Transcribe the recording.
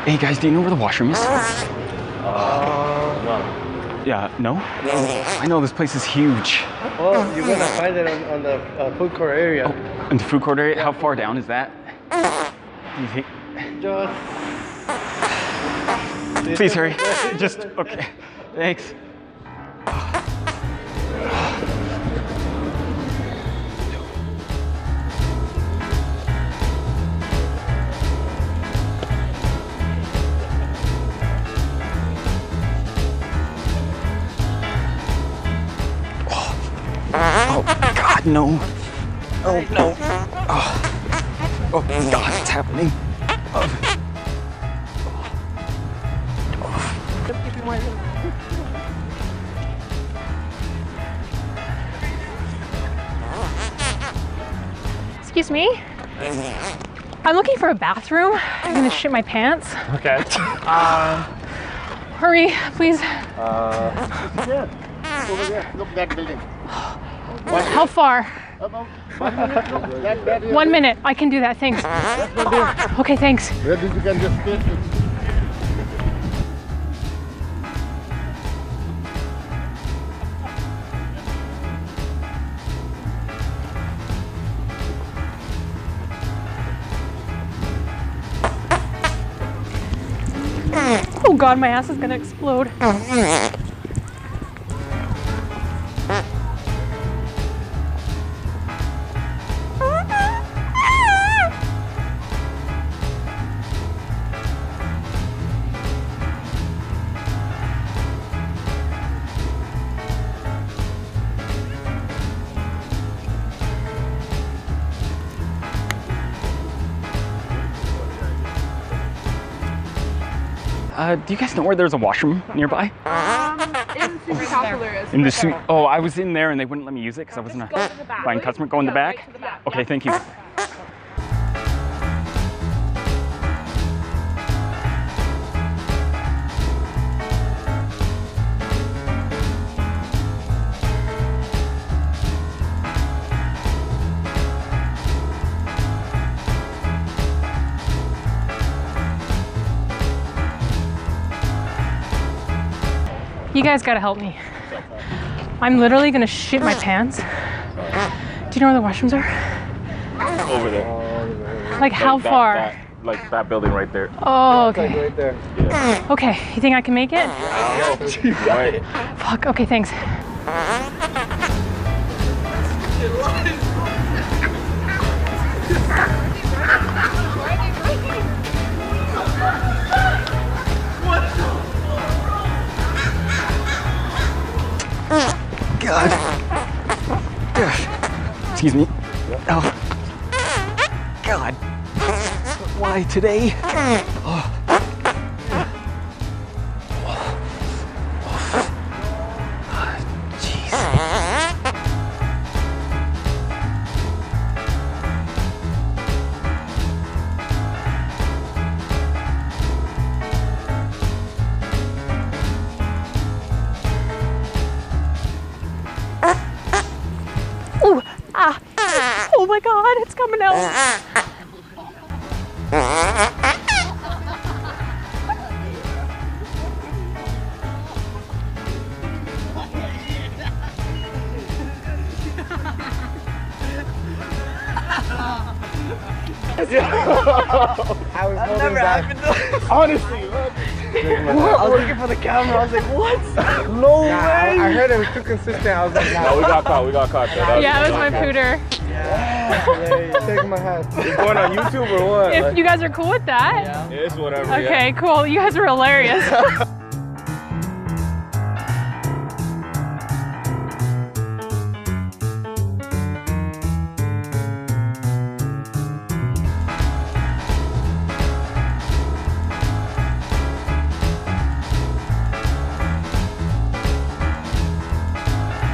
Hey guys, do you know where the washroom is? No. Yeah, no? I know this place is huge. Well, you're gonna find it on the food court area. Oh, in the food court area? How far down is that? Do you think? Just... Please hurry. Just, okay. Thanks. Oh, God, no. Oh, no. Oh, God, it's happening. Excuse me? I'm looking for a bathroom. I'm gonna shit my pants. Okay. Hurry, please. Yeah. Over there. Look that building. How far? About 1 minute. Look, that 1 minute. I can do that, thanks. Okay, thanks. Where did you can just fit it? Oh God, my ass is gonna explode. Do you guys know where there's a washroom nearby? In super popular. In the suite? Oh, I was in there and they wouldn't let me use it because I wasn't a buying customer. Go in the back? Right to the back. Okay, thank you. You guys gotta help me. I'm literally gonna shit my pants. Do you know where the washrooms are? Over there. Like how far? Like that building right there. Oh, okay. Right there. Okay, you think I can make it? Right. Fuck, okay, thanks. God. Excuse me. Oh. God. Why today? Oh. Jeez. Ooh, ah. Oh my God, it's coming out. I was holding back. Honestly, I was looking for the camera. I was like, what? No way. I heard it was too consistent. I was like, No, nah. we got caught. We got caught. Yeah, it was my pooter. Yeah, take my hat. It's going on YouTube or what? If you guys are cool with that. It's whatever. Okay, cool. You guys are hilarious.